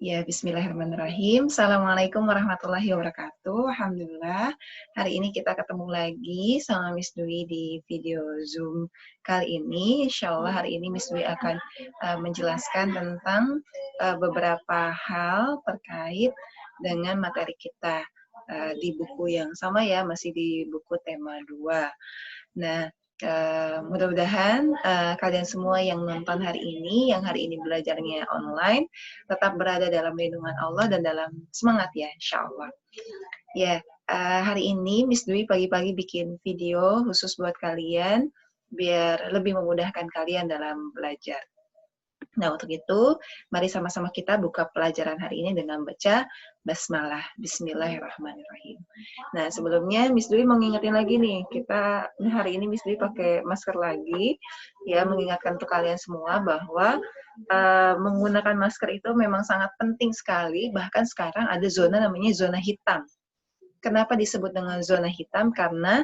Ya, bismillahirrahmanirrahim. Assalamualaikum warahmatullahi wabarakatuh. Alhamdulillah, hari ini kita ketemu lagi sama Miss Dwi di video Zoom kali ini. Insya Allah hari ini Miss Dwi akan menjelaskan tentang beberapa hal terkait dengan materi kita di buku yang sama ya, masih di buku tema 2. Nah, mudah-mudahan kalian semua yang nonton hari ini, yang hari ini belajarnya online, tetap berada dalam lindungan Allah dan dalam semangat ya, insya Allah. Ya, hari ini Miss Dwi pagi-pagi bikin video khusus buat kalian, biar lebih memudahkan kalian dalam belajar. Nah, untuk itu, mari sama-sama kita buka pelajaran hari ini dengan baca Basmalah, Bismillahirrahmanirrahim. Nah, sebelumnya Miss Dwi mau ngingetin lagi nih, kita hari ini Miss Dwi pakai masker lagi, ya, mengingatkan untuk kalian semua bahwa menggunakan masker itu memang sangat penting sekali, bahkan sekarang ada zona namanya zona hitam. Kenapa disebut dengan zona hitam? Karena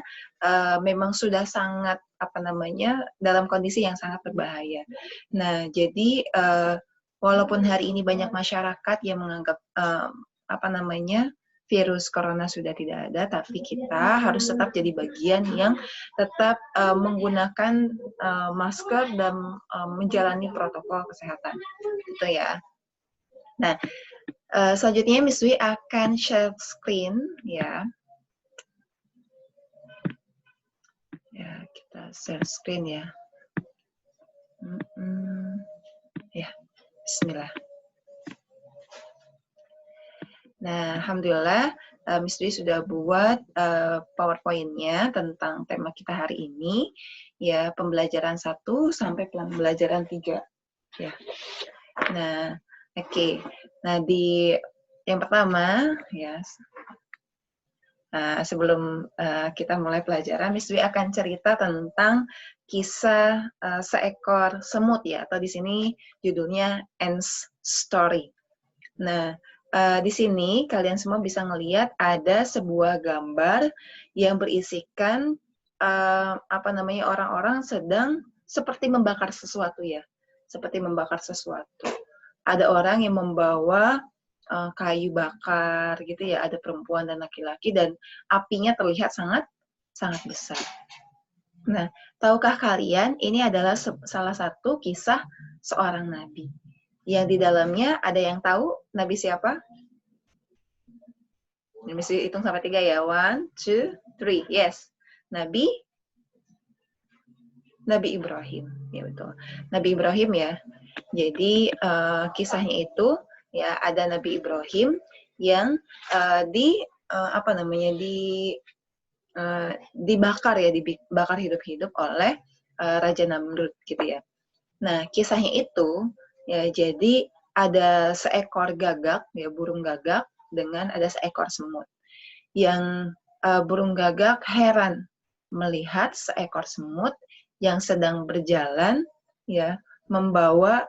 memang sudah sangat dalam kondisi yang sangat berbahaya. Nah, jadi walaupun hari ini banyak masyarakat yang menganggap virus corona sudah tidak ada, tapi kita harus tetap jadi bagian yang tetap menggunakan masker dan menjalani protokol kesehatan, gitu ya. Nah, selanjutnya Miss Dwi akan share screen ya. Ya, kita share screen ya. Ya, bismillah. Nah, alhamdulillah Miss Dwi sudah buat PowerPoint-nya tentang tema kita hari ini, ya, pembelajaran 1 sampai pembelajaran 3. Ya. Nah, oke. Nah, di yang pertama, ya, sebelum kita mulai pelajaran, Miss Dwi akan cerita tentang kisah seekor semut ya, atau di sini judulnya Ants Story. Nah, di sini kalian semua bisa ngelihat ada sebuah gambar yang berisikan orang-orang sedang seperti membakar sesuatu ya, seperti membakar sesuatu. Ada orang yang membawa kayu bakar gitu ya, ada perempuan dan laki-laki dan apinya terlihat sangat besar. Nah, tahukah kalian ini adalah salah satu kisah seorang nabi yang di dalamnya ada yang tahu nabi siapa? Mesti hitung sampai 3 ya. 1, 2, 3. Yes. Nabi Ibrahim. Ya betul. Nabi Ibrahim ya. Jadi kisahnya itu ya ada Nabi Ibrahim yang dibakar hidup-hidup oleh Raja Namrud gitu ya. Nah, kisahnya itu ya jadi ada seekor gagak ya, burung gagak dengan ada seekor semut. Yang burung gagak heran melihat seekor semut yang sedang berjalan ya membawa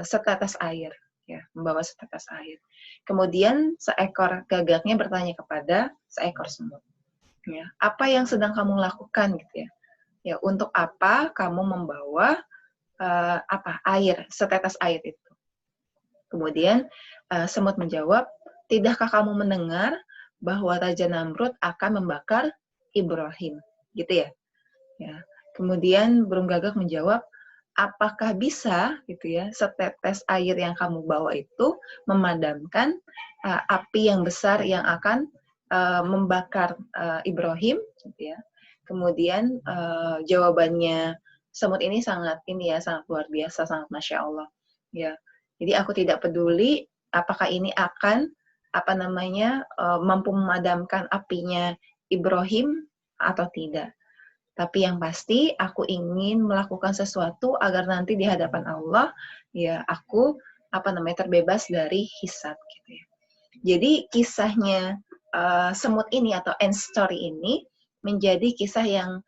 setetes air ya, membawa setetes air. Kemudian seekor gagaknya bertanya kepada seekor semut, ya, apa yang sedang kamu lakukan gitu ya? Ya, untuk apa kamu membawa air, setetes air itu? Kemudian semut menjawab, tidakkah kamu mendengar bahwa Raja Namrud akan membakar Ibrahim, gitu ya? Ya. Kemudian burung gagak menjawab, apakah bisa gitu ya setetes air yang kamu bawa itu memadamkan api yang besar yang akan membakar Ibrahim, gitu ya? Kemudian jawabannya semut ini sangat luar biasa, sangat masya Allah. Ya, jadi aku tidak peduli apakah ini akan mampu memadamkan apinya Ibrahim atau tidak. Tapi yang pasti aku ingin melakukan sesuatu agar nanti di hadapan Allah ya aku terbebas dari hisab gitu ya. Jadi kisahnya semut ini atau Ants Story ini menjadi kisah yang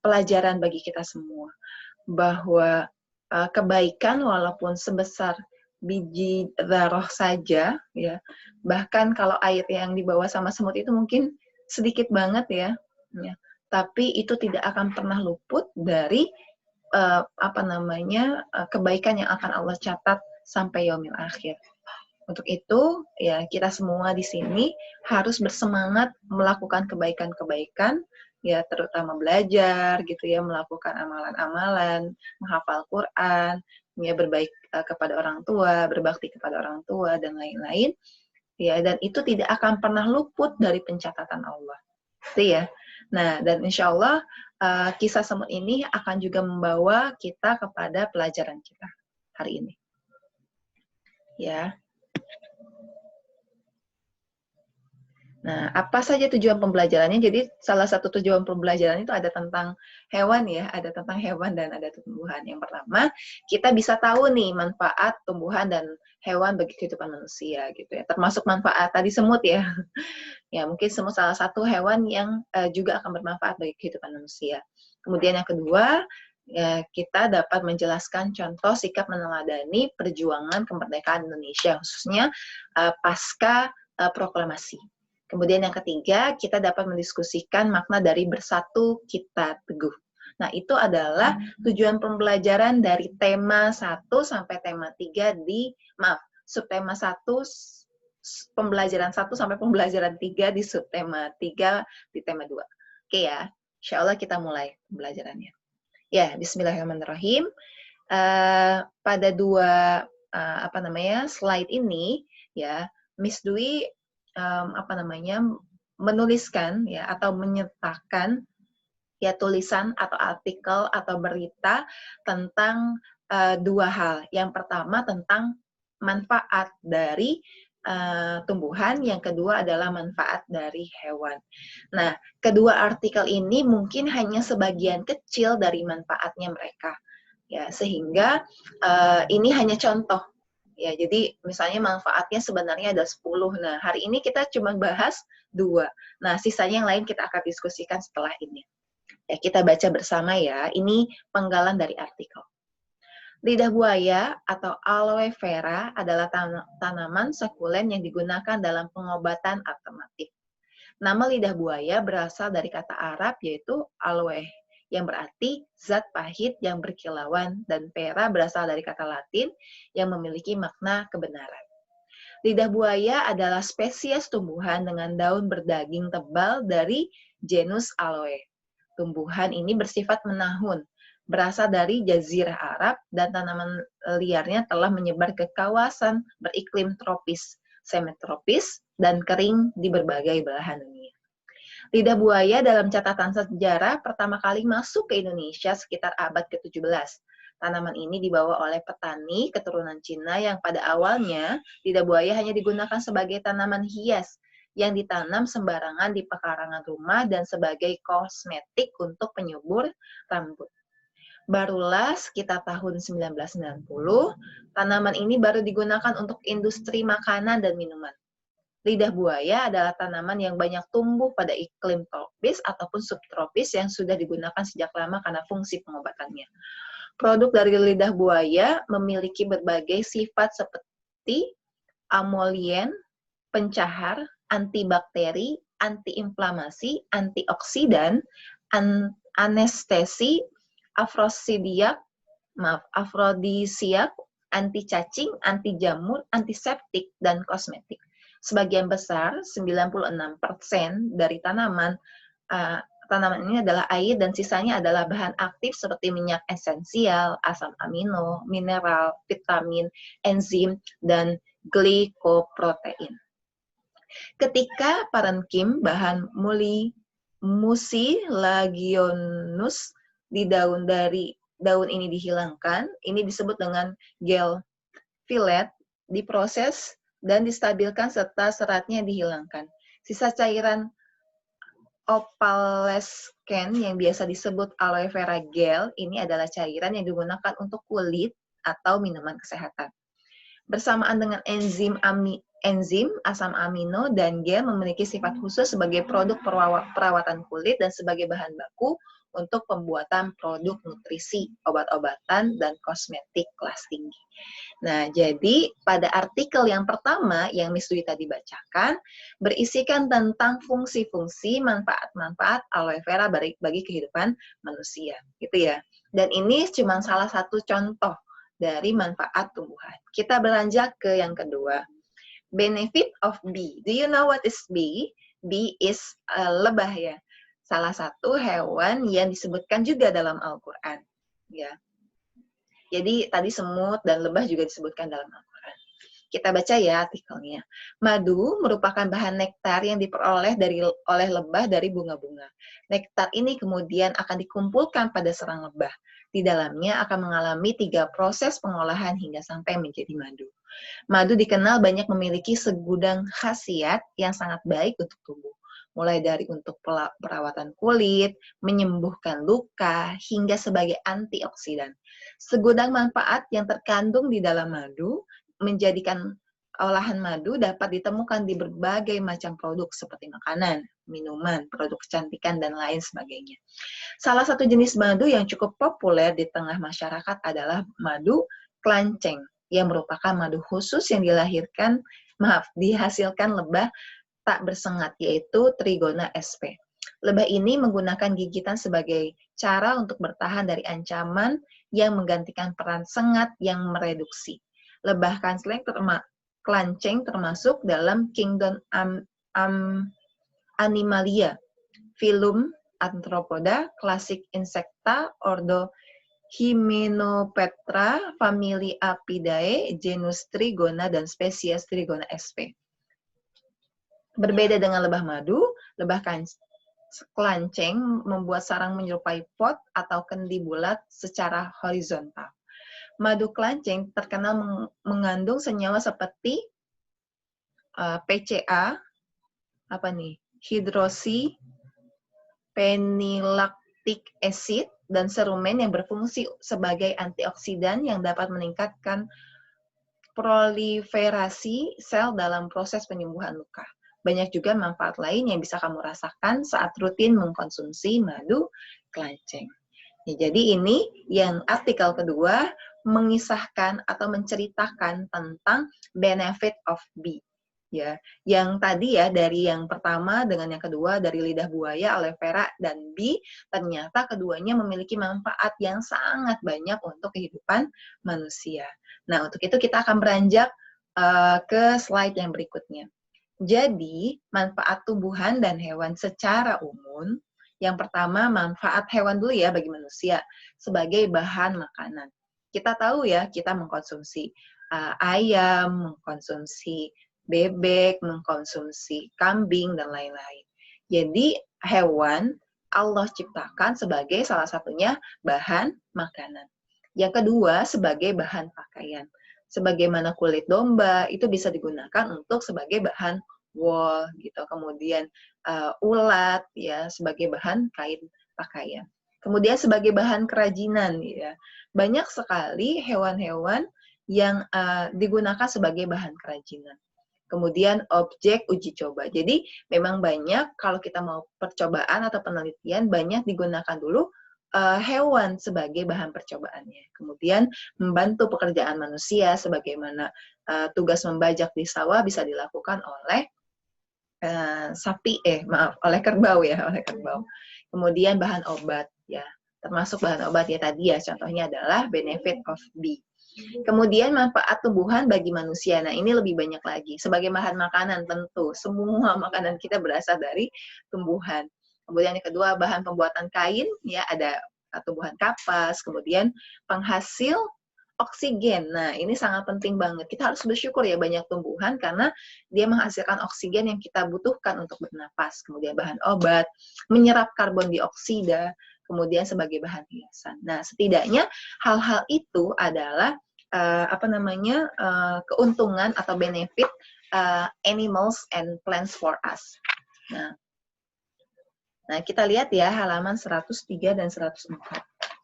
pelajaran bagi kita semua bahwa kebaikan walaupun sebesar biji zarah saja ya, bahkan kalau air yang dibawa sama semut itu mungkin sedikit banget ya, tapi itu tidak akan pernah luput dari kebaikan yang akan Allah catat sampai yaumil akhir. Untuk itu, ya kita semua di sini harus bersemangat melakukan kebaikan-kebaikan, ya terutama belajar gitu ya, melakukan amalan-amalan, menghafal Quran, ya berbaik kepada orang tua, berbakti kepada orang tua dan lain-lain. Ya, dan itu tidak akan pernah luput dari pencatatan Allah. Itu ya. Nah, dan insya Allah kisah semut ini akan juga membawa kita kepada pelajaran kita hari ini. Ya. Nah, apa saja tujuan pembelajarannya? Jadi, salah satu tujuan pembelajaran itu ada tentang hewan ya, ada tentang hewan dan ada tumbuhan. Yang pertama, kita bisa tahu nih manfaat tumbuhan dan hewan bagi kehidupan manusia gitu ya. Termasuk manfaat tadi semut ya. Ya, mungkin semut salah satu hewan yang juga akan bermanfaat bagi kehidupan manusia. Kemudian yang kedua, ya, kita dapat menjelaskan contoh sikap meneladani perjuangan kemerdekaan Indonesia, khususnya pasca proklamasi. Kemudian yang ketiga, kita dapat mendiskusikan makna dari bersatu kita teguh. Nah, itu adalah tujuan pembelajaran dari tema 1 sampai tema 3 subtema 1, pembelajaran 1 sampai pembelajaran 3 di subtema 3 di tema 2. Oke ya, insya Allah kita mulai pembelajarannya. Ya, bismillahirrahmanirrahim. Pada dua slide ini ya, Miss Dwi menuliskan ya atau menyertakan ya tulisan atau artikel atau berita tentang dua hal. Yang pertama tentang manfaat dari tumbuhan, yang kedua adalah manfaat dari hewan. Nah, kedua artikel ini mungkin hanya sebagian kecil dari manfaatnya mereka. Ya, sehingga ini hanya contoh. Ya, jadi misalnya manfaatnya sebenarnya ada 10. Nah, hari ini kita cuma bahas 2. Nah, sisanya yang lain kita akan diskusikan setelah ini. Ya, kita baca bersama ya. Ini penggalan dari artikel. Lidah buaya atau aloe vera adalah tanaman sekulen yang digunakan dalam pengobatan alternatif. Nama lidah buaya berasal dari kata Arab yaitu aloe, yang berarti zat pahit yang berkilauan, dan vera berasal dari kata Latin yang memiliki makna kebenaran. Lidah buaya adalah spesies tumbuhan dengan daun berdaging tebal dari genus Aloe. Tumbuhan ini bersifat menahun, berasal dari Jazirah Arab, dan tanaman liarnya telah menyebar ke kawasan beriklim tropis, semitropis, dan kering di berbagai belahan dunia. Lidah buaya dalam catatan sejarah pertama kali masuk ke Indonesia sekitar abad ke-17. Tanaman ini dibawa oleh petani keturunan Cina yang pada awalnya lidah buaya hanya digunakan sebagai tanaman hias yang ditanam sembarangan di pekarangan rumah dan sebagai kosmetik untuk penyubur rambut. Barulah sekitar tahun 1990, tanaman ini baru digunakan untuk industri makanan dan minuman. Lidah buaya adalah tanaman yang banyak tumbuh pada iklim tropis ataupun subtropis yang sudah digunakan sejak lama karena fungsi pengobatannya. Produk dari lidah buaya memiliki berbagai sifat seperti amolien, pencahar, antibakteri, antiinflamasi, antioksidan, anestesi, afrodisiak, anti cacing, anti jamur, antiseptik, dan kosmetik. Sebagian besar, 96% dari tanaman ini adalah air dan sisanya adalah bahan aktif seperti minyak esensial, asam amino, mineral, vitamin, enzim, dan glikoprotein. Ketika parenkim bahan mucilagionus di daun ini dihilangkan, ini disebut dengan gel fillet, diproses dan distabilkan serta seratnya dihilangkan. Sisa cairan opalescens yang biasa disebut aloe vera gel ini adalah cairan yang digunakan untuk kulit atau minuman kesehatan. Bersamaan dengan enzim, asam amino, dan gel memiliki sifat khusus sebagai produk perawatan kulit dan sebagai bahan baku untuk pembuatan produk nutrisi, obat-obatan, dan kosmetik kelas tinggi. Nah, jadi pada artikel yang pertama yang Miss Dwi tadi bacakan, berisikan tentang fungsi-fungsi, manfaat-manfaat aloe vera bagi kehidupan manusia, gitu ya. Dan ini cuma salah satu contoh dari manfaat tumbuhan. Kita beranjak ke yang kedua. Benefit of bee. Do you know what is bee? Bee is lebah ya. Salah satu hewan yang disebutkan juga dalam Al-Quran. Ya. Jadi tadi semut dan lebah juga disebutkan dalam Al-Quran. Kita baca ya artikelnya. Madu merupakan bahan nektar yang diperoleh oleh lebah dari bunga-bunga. Nektar ini kemudian akan dikumpulkan pada sarang lebah. Di dalamnya akan mengalami 3 proses pengolahan hingga sampai menjadi madu. Madu dikenal banyak memiliki segudang khasiat yang sangat baik untuk tubuh. Mulai dari untuk perawatan kulit, menyembuhkan luka, hingga sebagai antioksidan. Segudang manfaat yang terkandung di dalam madu menjadikan olahan madu dapat ditemukan di berbagai macam produk seperti makanan, minuman, produk kecantikan, dan lain sebagainya. Salah satu jenis madu yang cukup populer di tengah masyarakat adalah madu klanceng, yang merupakan madu khusus yang dihasilkan lebah tak bersengat, yaitu Trigona sp. Lebah ini menggunakan gigitan sebagai cara untuk bertahan dari ancaman yang menggantikan peran sengat yang mereduksi. Lebah klanceng termasuk dalam kingdom Animalia, filum Arthropoda, klasik Insecta, ordo Hymenoptera, famili Apidae, genus Trigona, dan spesies Trigona sp. Berbeda dengan lebah madu, lebah klanceng membuat sarang menyerupai pot atau kendi bulat secara horizontal. Madu klanceng terkenal mengandung senyawa seperti PCA, hidroksi, penilaktik acid, dan serumen yang berfungsi sebagai antioksidan yang dapat meningkatkan proliferasi sel dalam proses penyembuhan luka. Banyak juga manfaat lain yang bisa kamu rasakan saat rutin mengkonsumsi madu klanceng. Ya, jadi ini yang artikel kedua mengisahkan atau menceritakan tentang benefit of bee. Ya, yang tadi ya dari yang pertama dengan yang kedua dari lidah buaya, aloe vera, dan bee, ternyata keduanya memiliki manfaat yang sangat banyak untuk kehidupan manusia. Nah, untuk itu kita akan beranjak ke slide yang berikutnya. Jadi, manfaat tumbuhan dan hewan secara umum. Yang pertama, manfaat hewan dulu ya bagi manusia sebagai bahan makanan. Kita tahu ya, kita mengkonsumsi ayam, mengkonsumsi bebek, mengkonsumsi kambing, dan lain-lain. Jadi, hewan Allah ciptakan sebagai salah satunya bahan makanan. Yang kedua, sebagai bahan pakaian. Sebagaimana kulit domba, itu bisa digunakan untuk sebagai bahan wool, gitu. Kemudian ulat, ya, sebagai bahan kain pakaian. Kemudian sebagai bahan kerajinan, ya. Banyak sekali hewan-hewan yang digunakan sebagai bahan kerajinan. Kemudian objek uji coba. Jadi memang banyak kalau kita mau percobaan atau penelitian, banyak digunakan dulu hewan sebagai bahan percobaannya. Kemudian membantu pekerjaan manusia sebagaimana tugas membajak di sawah bisa dilakukan oleh oleh kerbau ya, oleh kerbau. Kemudian bahan obat ya, termasuk bahan obat ya tadi ya, contohnya adalah benefit of bee. Kemudian manfaat tumbuhan bagi manusia. Nah, ini lebih banyak lagi. Sebagai bahan makanan tentu, semua makanan kita berasal dari tumbuhan. Kemudian yang kedua, bahan pembuatan kain, ya ada tumbuhan kapas. Kemudian penghasil oksigen. Nah, ini sangat penting banget. Kita harus bersyukur ya banyak tumbuhan karena dia menghasilkan oksigen yang kita butuhkan untuk bernapas. Kemudian bahan obat, menyerap karbon dioksida, kemudian sebagai bahan hiasan. Nah, setidaknya hal-hal itu adalah keuntungan atau benefit animals and plants for us. Nah, kita lihat ya halaman 103 dan 104.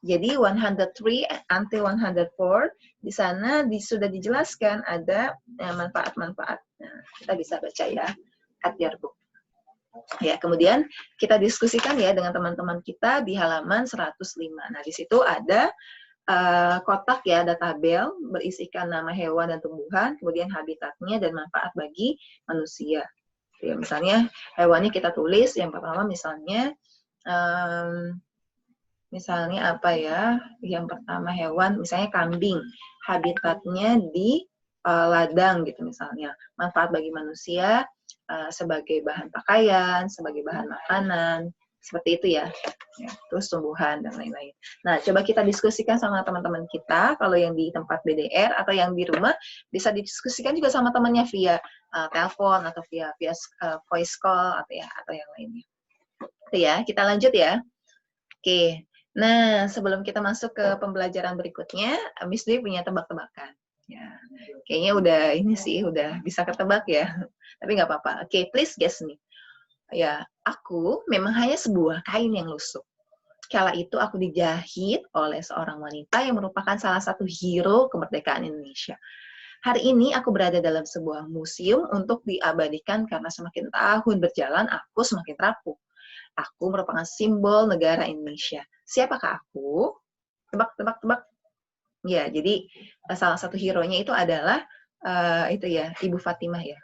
Jadi 103 until 104 di sana sudah dijelaskan ada manfaat-manfaat. Nah, kita bisa baca ya at your book. Ya, kemudian kita diskusikan ya dengan teman-teman kita di halaman 105. Nah, di situ ada kotak ya, ada tabel berisikan nama hewan dan tumbuhan, kemudian habitatnya dan manfaat bagi manusia. Ya, misalnya hewannya kita tulis yang pertama misalnya Misalnya apa ya? Yang pertama hewan, misalnya kambing. Habitatnya di ladang gitu misalnya. Manfaat bagi manusia sebagai bahan pakaian, sebagai bahan makanan, seperti itu ya. Terus tumbuhan dan lain-lain. Nah, coba kita diskusikan sama teman-teman kita. Kalau yang di tempat BDR atau yang di rumah, bisa didiskusikan juga sama temannya via telepon atau via voice call atau yang lainnya. Itu ya, kita lanjut ya. Oke. Nah, sebelum kita masuk ke pembelajaran berikutnya, Miss Dwi punya tebak-tebakan. Ya, kayaknya udah ini sih, udah bisa ketebak ya. Tapi nggak apa-apa. Oke, please guess me. Ya, aku memang hanya sebuah kain yang lusuh. Kala itu aku dijahit oleh seorang wanita yang merupakan salah satu hero kemerdekaan Indonesia. Hari ini aku berada dalam sebuah museum untuk diabadikan karena semakin tahun berjalan aku semakin rapuh. Aku merupakan simbol negara Indonesia. Siapakah aku? Tebak, tebak, tebak. Ya, jadi salah satu hero-nya itu adalah itu ya, Ibu Fatimah ya.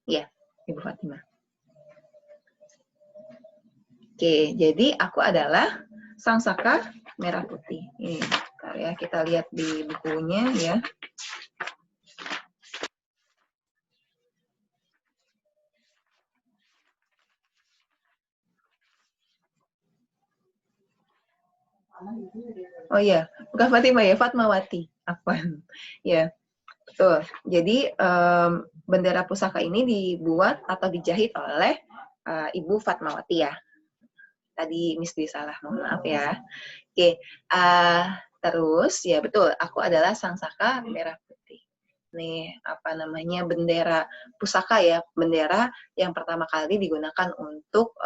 Ya, Ibu Fatimah. Oke, jadi aku adalah Sang Saka Merah Putih. Ini, ya, kita lihat di bukunya ya. Oh iya, bukan Fatimah ya, Fatmawati. Afwan. Ya, betul. Jadi bendera pusaka ini dibuat atau dijahit oleh Ibu Fatmawati ya. Tadi Miss Dwi salah, mohon maaf ya. Oke, terus ya betul, aku adalah Sang Saka Merah Putih. Nih, apa namanya, bendera pusaka ya, bendera yang pertama kali digunakan untuk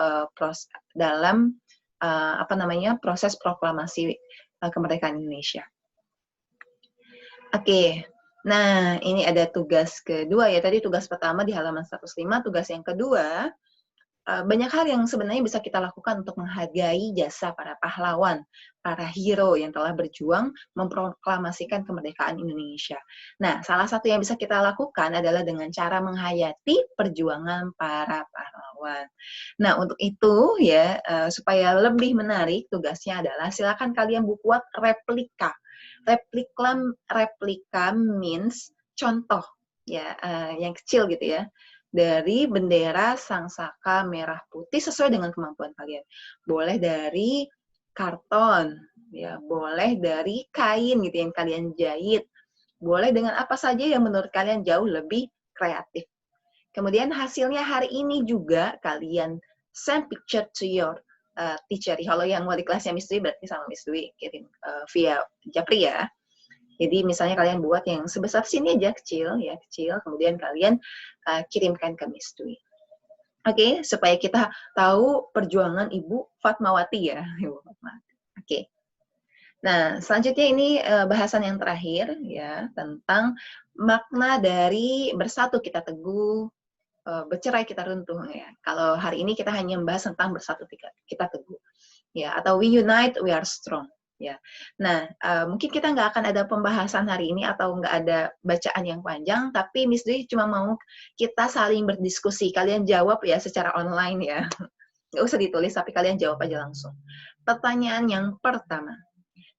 dalam apa namanya, proses proklamasi kemerdekaan Indonesia. Oke, nah ini ada tugas kedua ya, tadi tugas pertama di halaman 105, tugas yang kedua, banyak hal yang sebenarnya bisa kita lakukan untuk menghargai jasa para pahlawan, para hero yang telah berjuang memproklamasikan kemerdekaan Indonesia. Nah, salah satu yang bisa kita lakukan adalah dengan cara menghayati perjuangan para pahlawan. Nah, untuk itu ya, supaya lebih menarik, tugasnya adalah silakan kalian buat replika. Replika means contoh ya, yang kecil gitu ya, dari bendera Sang Saka Merah Putih sesuai dengan kemampuan kalian. Boleh dari karton, ya, boleh dari kain gitu yang kalian jahit, boleh dengan apa saja yang menurut kalian jauh lebih kreatif. Kemudian hasilnya hari ini juga kalian send picture to your teacher. Kalau yang wali kelasnya Miss Dwi berarti sama Miss Dwi kirim via Japri ya. Jadi misalnya kalian buat yang sebesar sini aja, kecil ya, kecil, kemudian kalian kirimkan ke Miss Dwi. Oke, supaya kita tahu perjuangan Ibu Fatmawati ya, Ibu Fatmawati. Oke. Nah, selanjutnya ini bahasan yang terakhir ya, tentang makna dari bersatu kita teguh, bercerai kita runtuh ya. Kalau hari ini kita hanya membahas tentang bersatu kita teguh ya, atau we unite we are strong ya. Nah, mungkin kita nggak akan ada pembahasan hari ini atau nggak ada bacaan yang panjang, tapi Miss Dwi cuma mau kita saling berdiskusi. Kalian jawab ya secara online ya. Nggak usah ditulis, tapi kalian jawab aja langsung. Pertanyaan yang pertama,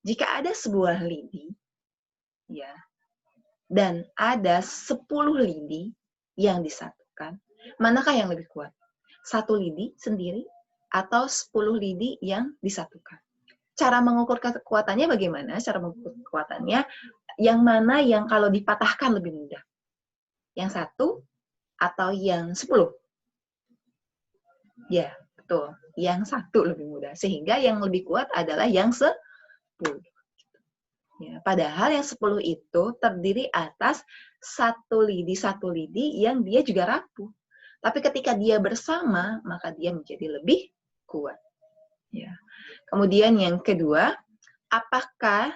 jika ada sebuah lidi ya, dan ada 10 lidi yang disatukan, manakah yang lebih kuat? 1 lidi sendiri atau 10 lidi yang disatukan? Cara mengukur kekuatannya bagaimana? Cara mengukur kekuatannya, yang mana yang kalau dipatahkan lebih mudah? Yang 1 atau yang 10? Ya, betul. Yang 1 lebih mudah. Sehingga yang lebih kuat adalah yang 10. Ya, padahal yang 10 itu terdiri atas satu lidi yang dia juga rapuh. Tapi ketika dia bersama, maka dia menjadi lebih kuat. Ya. Kemudian yang kedua, apakah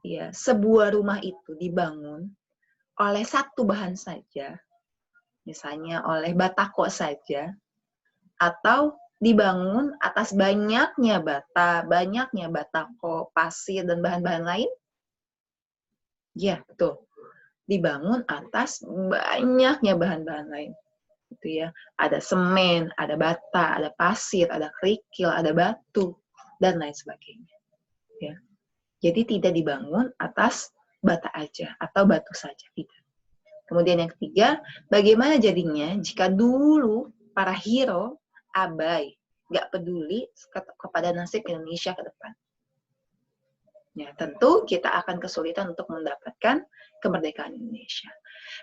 ya sebuah rumah itu dibangun oleh satu bahan saja, misalnya oleh batako saja, atau dibangun atas banyaknya bata, banyaknya batako, pasir, dan bahan-bahan lain? Ya, betul. Dibangun atas banyaknya bahan-bahan lain. gitu ya. Ada semen, ada bata, ada pasir, ada kerikil, ada batu, dan lain sebagainya. Ya. Jadi tidak dibangun atas bata aja atau batu saja, tidak. Kemudian yang ketiga, bagaimana jadinya jika dulu para hero abai, nggak peduli kepada nasib Indonesia ke depan. Ya, tentu kita akan kesulitan untuk mendapatkan kemerdekaan Indonesia.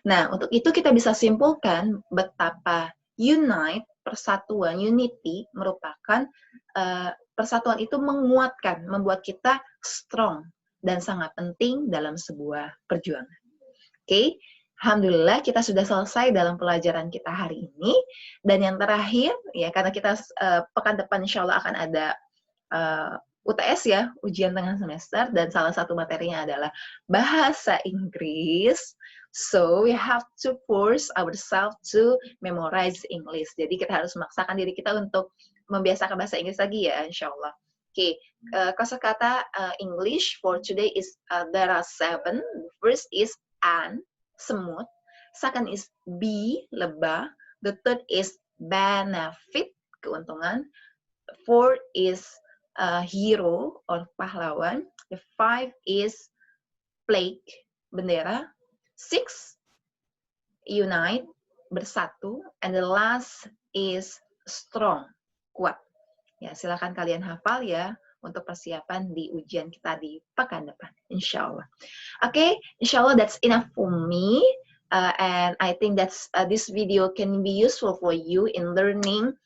Nah, untuk itu kita bisa simpulkan betapa unite, persatuan, unity merupakan persatuan itu menguatkan, membuat kita strong dan sangat penting dalam sebuah perjuangan. Oke, alhamdulillah kita sudah selesai dalam pelajaran kita hari ini. Dan yang terakhir, ya karena kita pekan depan insya Allah akan ada UTS ya, ujian tengah semester, dan salah satu materinya adalah bahasa Inggris. So we have to force ourselves to memorize English. Jadi kita harus memaksakan diri kita untuk membiasakan bahasa Inggris lagi ya, insya Allah. Oke, kosakata English for today is there are 7. The first is an, semut. Second is be, lebah. The third is benefit, keuntungan. Fourth is hero or pahlawan. The 5 is flag, bendera. 6, unite, bersatu. And the last is strong, kuat. Ya, silakan kalian hafal ya untuk persiapan di ujian kita di pekan depan, insya Allah. Okay, insya Allah that's enough for me. And I think that's this video can be useful for you in learning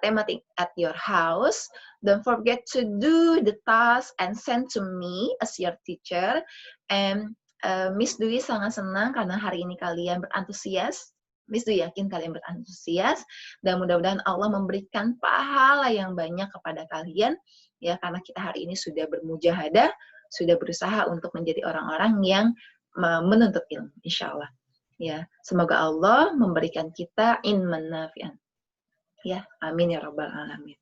thematic at your house. Don't forget to do the task and send to me as your teacher. And Miss Dwi sangat senang karena hari ini kalian berantusias. Miss Dwi yakin kalian berantusias dan mudah-mudahan Allah memberikan pahala yang banyak kepada kalian ya, karena kita hari ini sudah bermujahadah, sudah berusaha untuk menjadi orang-orang yang menuntut ilmu, insya Allah. Ya, semoga Allah memberikan kita ilman nafi'an. Ya, amin ya rabbal alamin.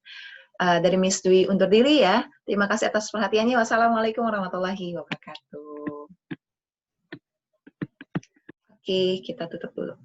Dari Miss Dwi undur diri ya. Terima kasih atas perhatiannya. Wassalamualaikum warahmatullahi wabarakatuh. Oke, kita tutup dulu.